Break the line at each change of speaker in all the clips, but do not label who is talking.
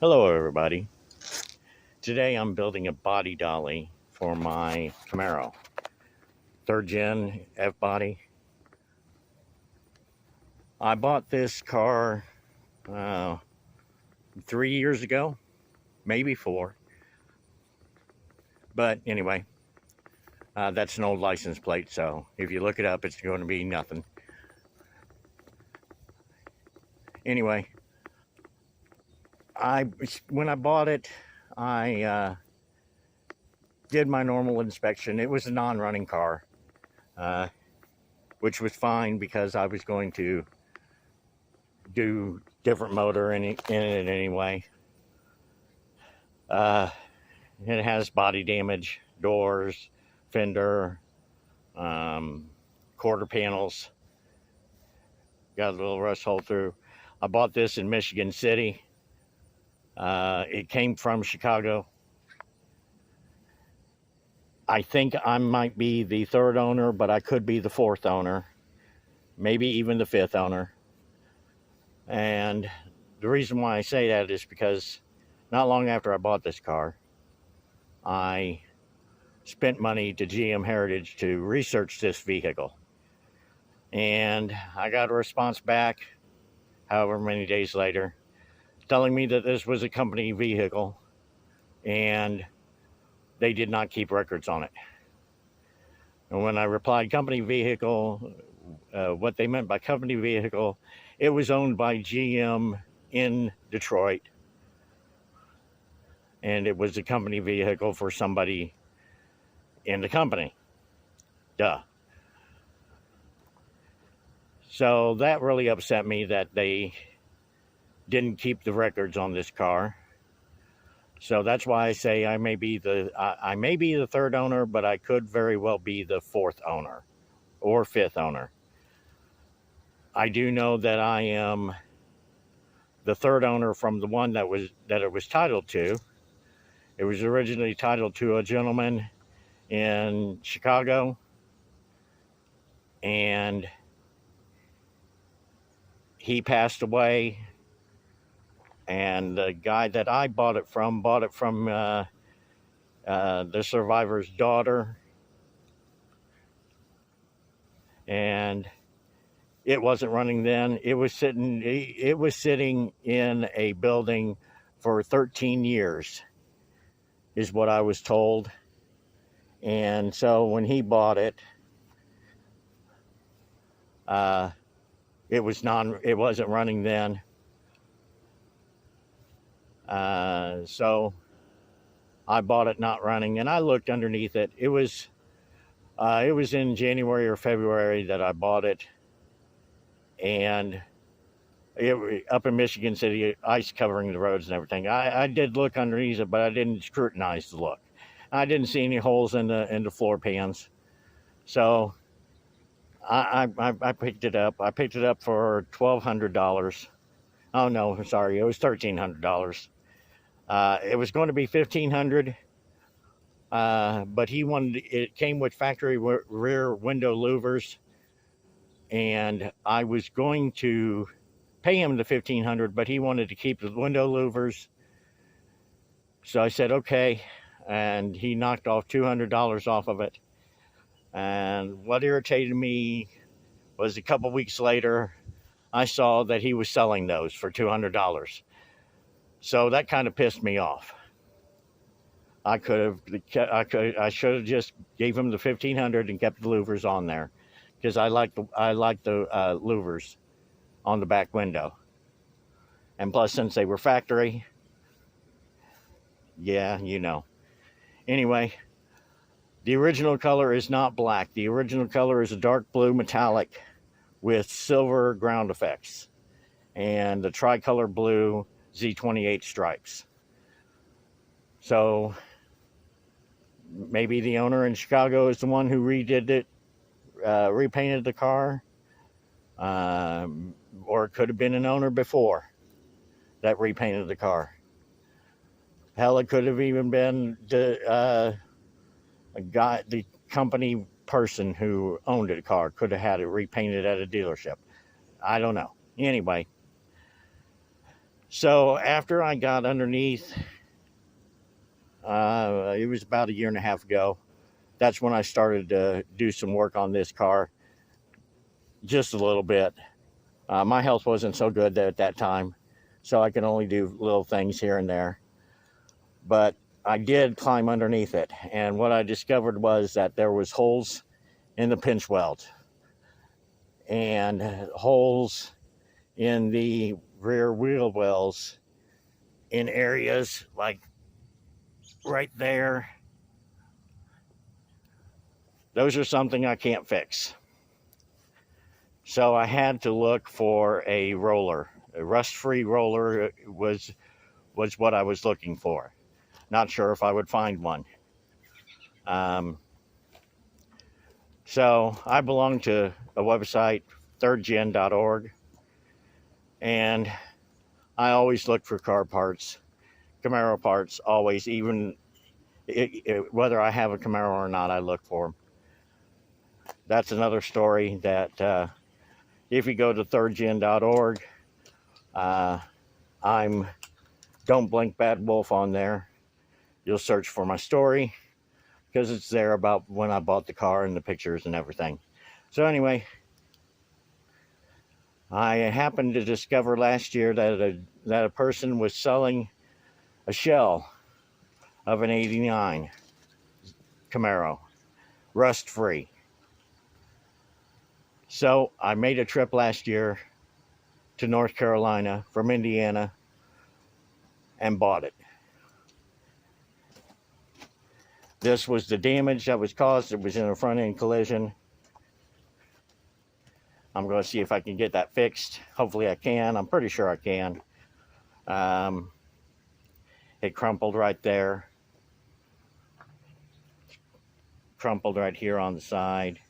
Hello, everybody. Today I'm building a body dolly for my Camaro, third gen F body. I bought this car uh, 3 years ago, maybe four. But anyway, that's an old license plate, so if you look it up, it's going to be nothing. Anyway, I when I bought it, I did my normal inspection. It was a non-running car, uh, which was fine because I was going to do different motor in it anyway. Uh, it has body damage, doors, fender, um, quarter panels. Got a little rust hole through. I bought this in Michigan City. It came from Chicago. I think I might be the third owner, but I could be the fourth owner, maybe even the fifth owner. And the reason why I say that is because not long after I bought this car, I spent money to GM Heritage to research this vehicle. And I got a response back, however many days later, telling me that this was a company vehicle and they did not keep records on it. And when I replied company vehicle, what they meant by company vehicle, it was owned by GM in Detroit. And it was a company vehicle for somebody in the company. Duh. So that really upset me that they didn't keep the records on this car. So that's why I say I may be the third owner, but I could very well be the fourth owner or fifth owner. I do know that I am the third owner from the one that it was titled to. It was originally titled to a gentleman in Chicago, and he passed away. And the guy that I bought it from the survivor's daughter, and it wasn't running then. It was sitting in a building for 13 years, is what I was told. And so when he bought it, it wasn't running then. So I bought it not running, and I looked underneath it. It was in January or February that I bought it, and up in Michigan City, ice covering the roads and everything. I did look underneath it, but I didn't scrutinize the look. I didn't see any holes in the floor pans, so I picked it up. I picked it up for $1,200. Oh no, sorry, it was $1,300. It was going to be $1,500, but it came with factory rear window louvers, and I was going to pay him the $1,500, but he wanted to keep the window louvers. So I said, okay, and he knocked off $200 off of it. And what irritated me was a couple weeks later, I saw that he was selling those for $200. So that kind of pissed me off. I should have just gave him the $1,500 and kept the louvers on there, because I like the louvers on the back window. And plus, since they were factory, yeah, you know. Anyway, the original color is not black. The original color is a dark blue metallic with silver ground effects and the tricolor blue Z28 stripes. So maybe the owner in Chicago is the one who redid it, repainted the car, or it could have been an owner before that repainted the car. Hell, it could have even been the company person who owned the car could have had it repainted at a dealership. I don't know. Anyway, So after I got underneath, it was about a year and a half ago. That's when I started to do some work on this car, just a little bit. My health wasn't so good at that time, so I could only do little things here and there. But I did climb underneath it, and what I discovered was that there was holes in the pinch weld and holes in the rear wheel wells in areas like right there. Those are something I can't fix. So I had to look for a roller. A rust-free roller was what I was looking for. Not sure if I would find one. So I belong to a website, thirdgen.org, and I always look for car parts, Camaro parts, always, even whether I have a Camaro or not, I look for them. That's another story that if you go to thirdgen.org, I'm Don't Blink Bad Wolf on there. You'll search for my story because it's there about when I bought the car and the pictures and everything. So anyway, I happened to discover last year that a person was selling a shell of an 89 Camaro, rust-free. So I made a trip last year to North Carolina from Indiana and bought it. This was the damage that was caused. It was in a front end collision. I'm going to see if I can get that fixed. Hopefully I can. I'm pretty sure I can. It crumpled right there. Crumpled right here on the side.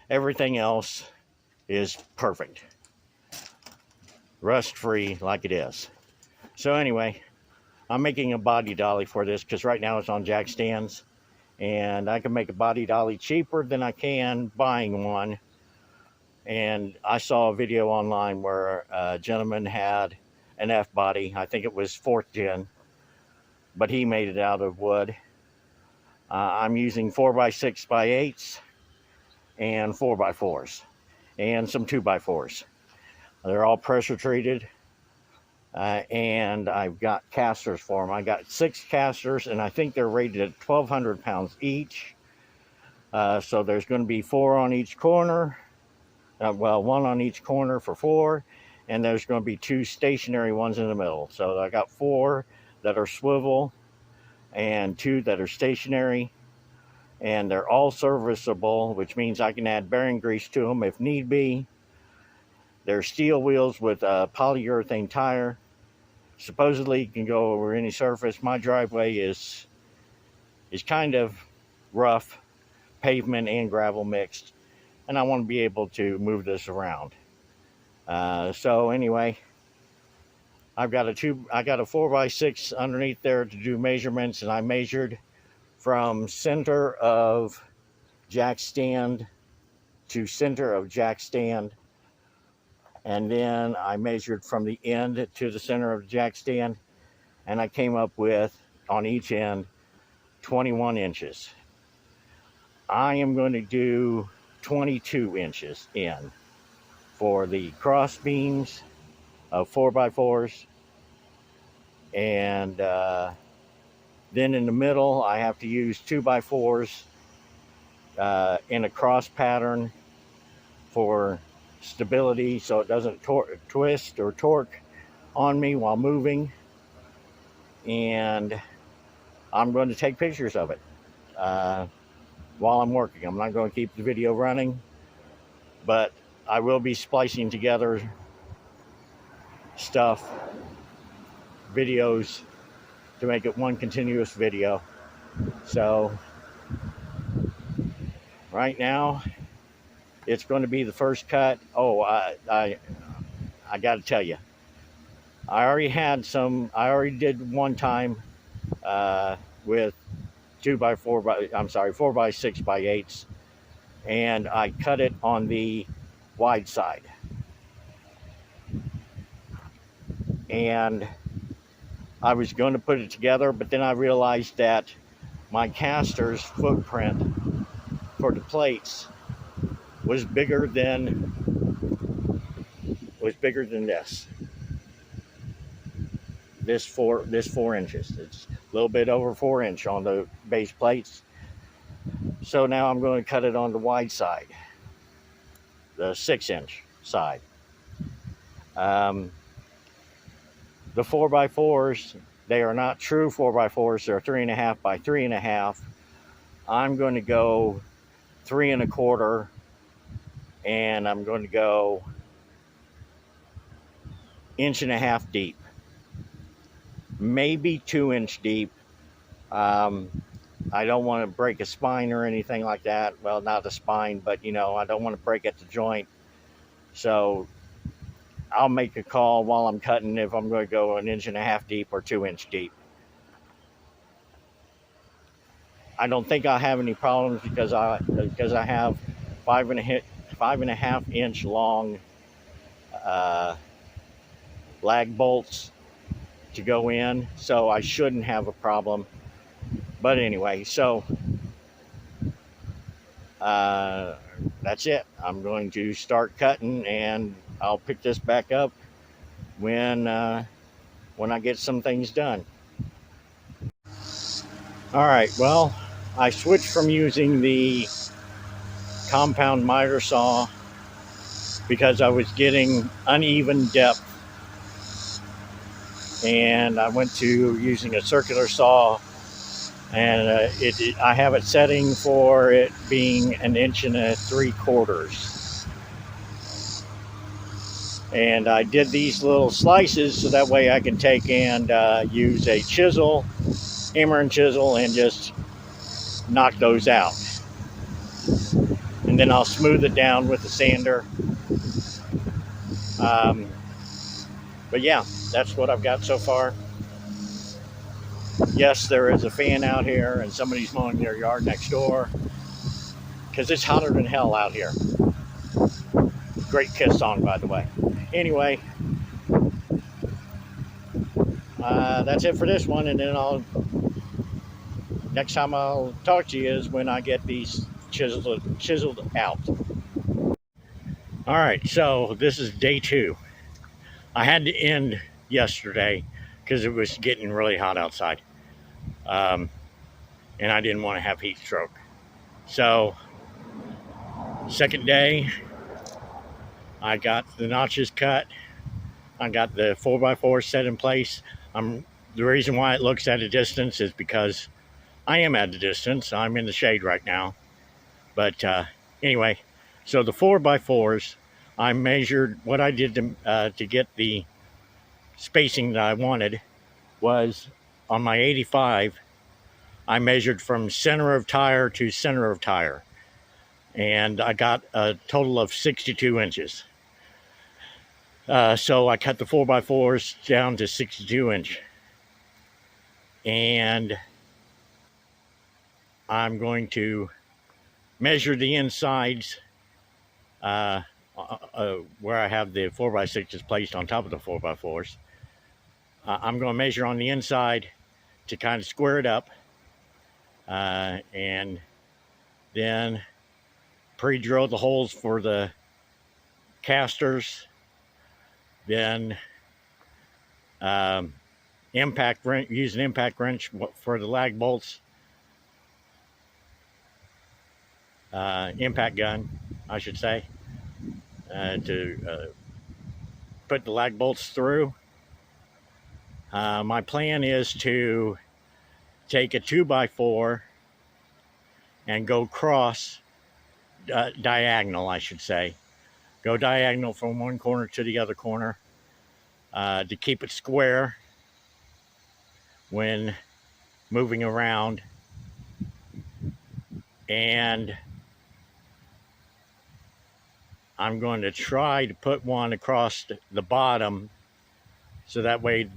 Everything else is perfect. Rust-free like it is. So anyway, I'm making a body dolly for this because right now it's on jack stands. And I can make a body dolly cheaper than I can buying one. And I saw a video online where a gentleman had an F-body. I think it was 4th gen. But he made it out of wood. I'm using 4x6x8s and 4x4s. And some 2x4s. They're all pressure treated. And I've got casters for them. I got 6 casters, and I think they're rated at 1,200 pounds each. So there's going to be 4 on each corner. Well, 1 on each corner for 4. And there's going to be 2 stationary ones in the middle. So I got 4 that are swivel and 2 that are stationary. And they're all serviceable, which means I can add bearing grease to them if need be. They're steel wheels with a polyurethane tire. Supposedly you can go over any surface. My driveway is kind of rough, pavement and gravel mixed, and I want to be able to move this around. So anyway, I got a 4x6 underneath there to do measurements, and I measured from center of jack stand to center of jack stand. And then I measured from the end to the center of the jack stand, and I came up with, on each end, 21 inches. I am going to do 22 inches in for the cross beams of 4x4s. And then in the middle, I have to use 2x4s in a cross pattern for stability so it doesn't twist or torque on me while moving. And I'm going to take pictures of it while I'm working. I'm not going to keep the video running, but I will be splicing together stuff, videos, to make it one continuous video. So right now it's going to be the first cut. Oh, I got to tell you, I already did one time with 4x6x8s, and I cut it on the wide side. and I was going to put it together, but then I realized that my caster's footprint for the plates was bigger than this. This 4 inches. It's a little bit over 4 inch on the base plates. So now I'm going to cut it on the wide side, the 6 inch side. Um, the 4x4s, they are not true 4x4s. They're 3.5 by 3.5. I'm going to go 3 1/4, and I'm going to go 1.5 inch deep, maybe 2 inch deep. I don't want to break a spine or anything like that. Well, not a spine, but I don't want to break at the joint. So I'll make a call while I'm cutting if I'm going to go 1.5 inch deep or 2 inch deep. I don't think I'll have any problems because I have 5.5 inch long lag bolts to go in, so I shouldn't have a problem. But anyway, so that's it. I'm going to start cutting, and I'll pick this back up when I get some things done. All right. Well, I switched from using the compound miter saw because I was getting uneven depth, and I went to using a circular saw, and I have it setting for it being 1.75 inches. And I did these little slices so that way I can take and use a chisel, hammer and chisel, and just knock those out. And then I'll smooth it down with the sander. But yeah, that's what I've got so far. Yes, there is a fan out here, and somebody's mowing their yard next door because it's hotter than hell out here. Great Kiss song, by the way. Anyway, that's it for this one, and then next time I'll talk to you is when I get these chiseled out. All right, so this is day 2. I had to end yesterday because it was getting really hot outside, and I didn't want to have heat stroke. So, second day, I got the notches cut. I got the 4x4 set in place. The reason why it looks at a distance is because I am at a distance. I'm in the shade right now. But anyway, so the 4x4s, I measured what I did to get the spacing that I wanted was on my 85. I measured from center of tire to center of tire, and I got a total of 62 inches. So I cut the 4x4s down to 62 inch, and I'm going to measure the insides where I have the 4x6s placed on top of the 4x4s. I'm going to measure on the inside to kind of square it up, and then pre-drill the holes for the casters, then use an impact wrench for the lag bolts, impact gun, I should say, to put the lag bolts through. My plan is to take a 2x4 and go diagonal, I should say. Go diagonal from one corner to the other corner to keep it square when moving around. And I'm going to try to put one across the bottom so that way,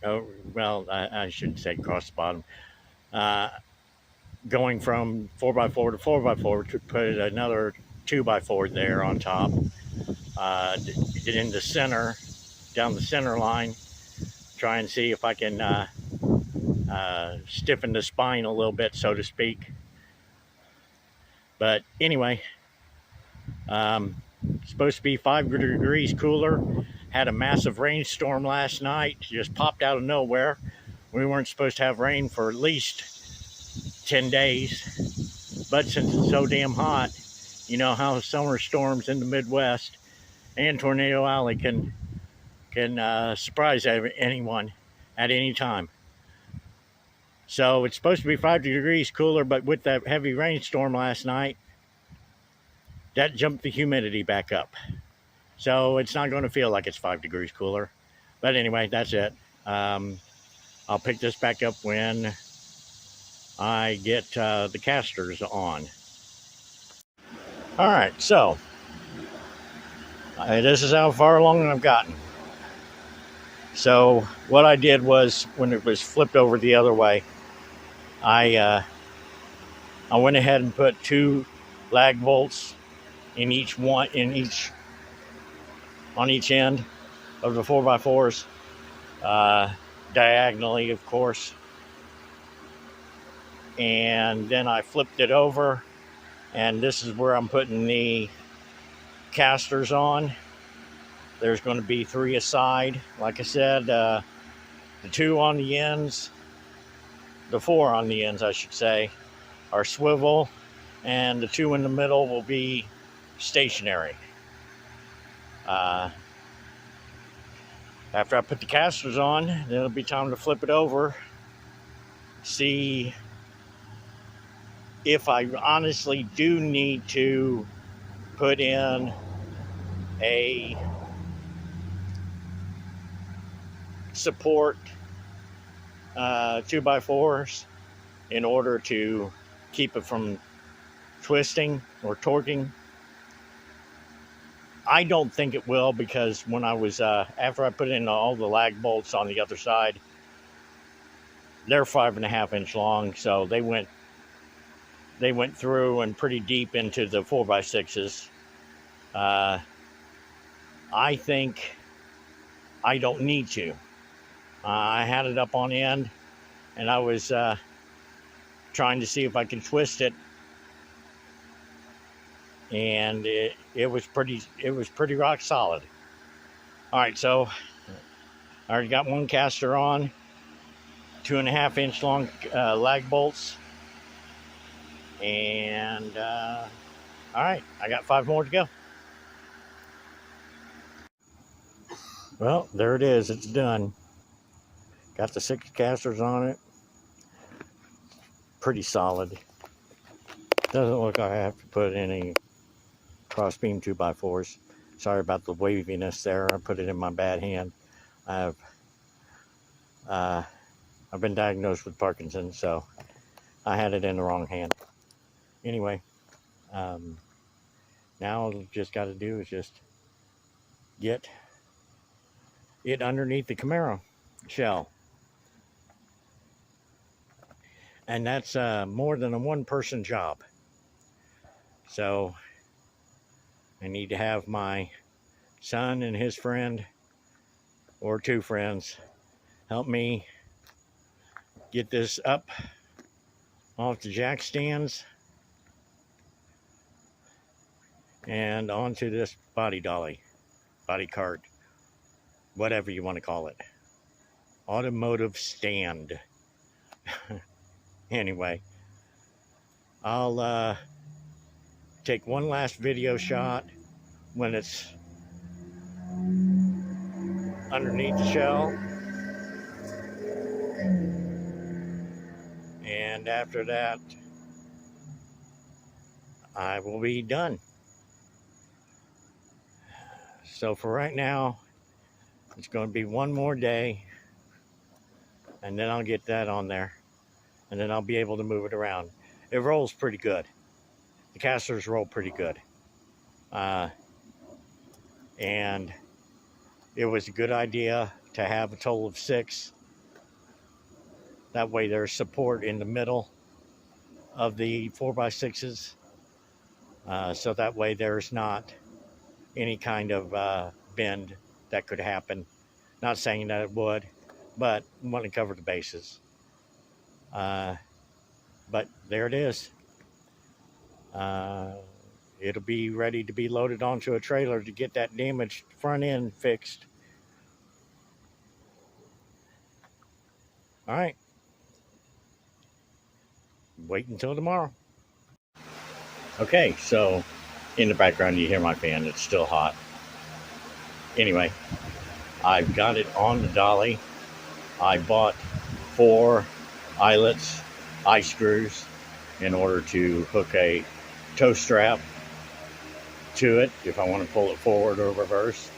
I shouldn't say across the bottom. Going from 4x4 to 4x4 to put another 2x4 there on top. Get in the center down the center line, try and see if I can stiffen the spine a little bit, so to speak. But anyway, supposed to be 5 degrees cooler. Had a massive rainstorm last night, just popped out of nowhere. We weren't supposed to have rain for at least 10 days. But since it's so damn hot, you know how summer storms in the Midwest and Tornado Alley can surprise anyone at any time. So it's supposed to be 5 degrees cooler, but with that heavy rainstorm last night, that jumped the humidity back up. So it's not going to feel like it's 5 degrees cooler. But anyway, that's it. I'll pick this back up when I get the casters on. All right, so this is how far along I've gotten. So what I did was, when it was flipped over the other way, I went ahead and put 2 lag bolts on each end of the 4x4s, diagonally, of course. And then I flipped it over, and this is where I'm putting the casters on. There's going to be 3 aside. Like I said, the 2 on the ends, the 4 on the ends, I should say, are swivel, and the 2 in the middle will be stationary. After I put the casters on, then it'll be time to flip it over, see if I honestly do need to put in a support 2x4s in order to keep it from twisting or torquing. I don't think it will, because when I was after I put in all the lag bolts on the other side, they're 5.5 inch long, so they went through and pretty deep into the 4x6s. I think I don't need to. I had it up on end, and I was trying to see if I could twist it, and it was pretty rock solid. All right, so I already got 1 caster on, 2.5 inch long lag bolts, and all right, I got 5 more to go. Well, there it is. It's done. Got the 6 casters on it. Pretty solid. Doesn't look like I have to put any cross beam 2x4s. Sorry about the waviness there. I put it in my bad hand. I've been diagnosed with Parkinson's, so I had it in the wrong hand. Anyway, now all I've just got to do is just get it underneath the Camaro shell. And that's more than a 1-person job. So I need to have my son and his friend, or 2 friends, help me get this up off the jack stands and onto this body cart, whatever you want to call it. Automotive stand. Anyway, I'll take one last video shot when it's underneath the shell, and after that I will be done. So for right now, it's going to be 1 more day, and then I'll get that on there, and then I'll be able to move it around. It rolls pretty good. The casters roll pretty good. And it was a good idea to have a total of 6. That way there's support in the middle of the 4x6s. So that way there's not any kind of bend that could happen Not saying that it would, but want to cover the bases. Uh, but there it is. Uh, it'll be ready to be loaded onto a trailer to get that damaged front end fixed. All right. Wait until tomorrow. Okay, so in the background you hear my fan. It's still hot. Anyway, I've got it on the dolly. I bought 4 eyelets, eye screws, in order to hook a tow strap to it if I want to pull it forward or reverse.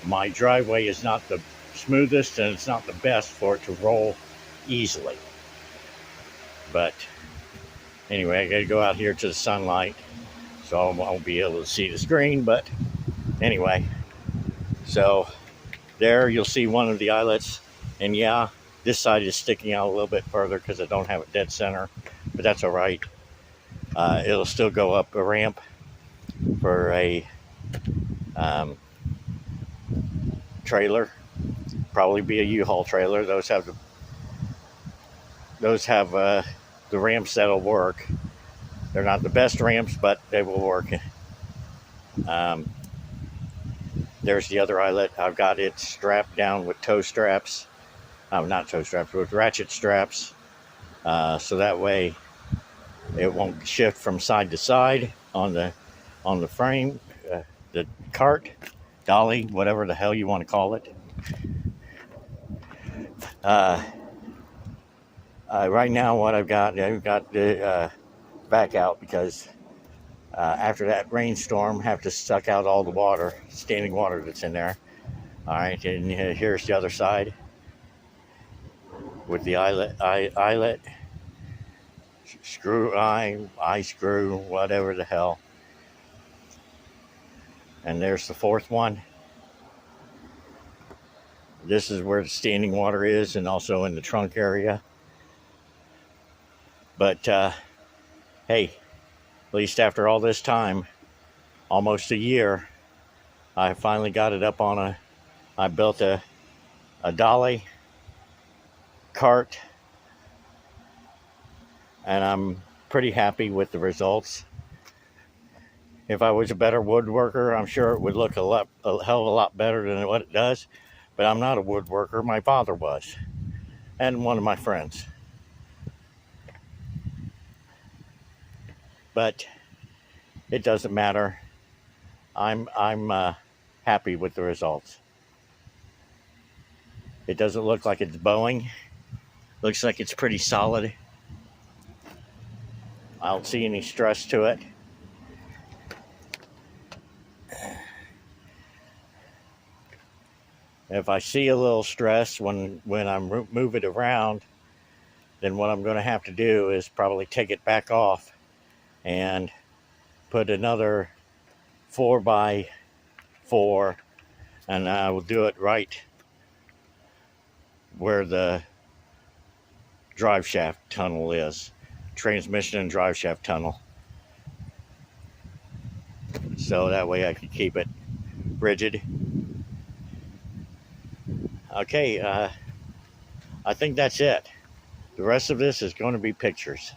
My driveway is not the smoothest and it's not the best for it to roll easily. But anyway, I got to go out here to the sunlight, so I won't be able to see the screen. But anyway, so there you'll see one of the eyelets. And yeah, this side is sticking out a little bit further because I don't have it dead center, but that's all right. It'll still go up a ramp for a trailer, probably be a U-Haul trailer. Those have the ramps that'll work. They're not the best ramps, but they will work. There's the other eyelet. I've got it strapped down with tow straps. Not tow straps, with ratchet straps. So that way it won't shift from side to side on the frame, the cart, dolly, whatever the hell you want to call it. Right now, what I've got the back out because after that rainstorm, have to suck out all the water, standing water that's in there. All right, and here's the other side with the eyelet, screw eye screw, whatever the hell. And there's the 4th one. This is where the standing water is, and also in the trunk area. But hey, at least after all this time, almost a year, I finally got it up on I built a dolly cart, and I'm pretty happy with the results. If I was a better woodworker, I'm sure it would look a hell of a lot better than what it does. But I'm not a woodworker. My father was, and one of my friends. But it doesn't matter. I'm happy with the results. It doesn't look like it's bowing. Looks like it's pretty solid. I don't see any stress to it. If I see a little stress when I'm move it around, then what I'm going to have to do is probably take it back off and put another 4x4, and I will do it right where the drive shaft tunnel is, transmission and drive shaft tunnel. So that way I can keep it rigid. Okay, I think that's it. The rest of this is going to be pictures.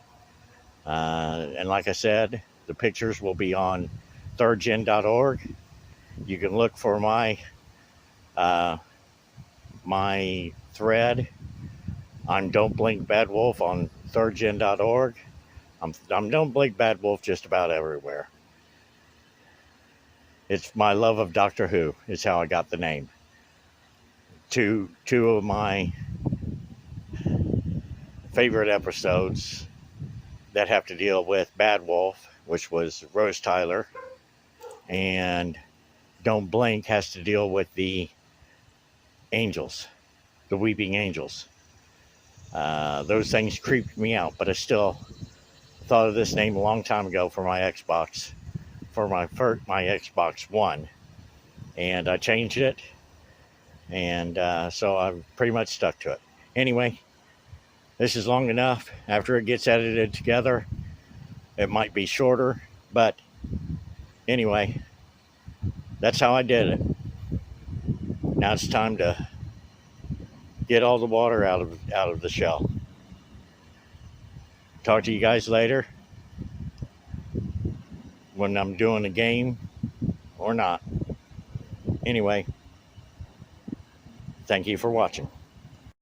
And like I said, the pictures will be on thirdgen.org. You can look for my thread. I'm Don't Blink Bad Wolf on thirdgen.org. I'm Don't Blink Bad Wolf just about everywhere. It's my love of Doctor Who is how I got the name. Two of my favorite episodes that have to deal with Bad Wolf, which was Rose Tyler, and Don't Blink has to deal with the angels, the weeping angels. Those things creeped me out, but I still thought of this name a long time ago for my Xbox, for my Xbox One, and I changed it, and so I've pretty much stuck to it. Anyway, this is long enough. After it gets edited together, it might be shorter, but anyway, that's how I did it. Now it's time to get all the water out of the shell. Talk to you guys later when I'm doing a game or not. Anyway, thank you for watching.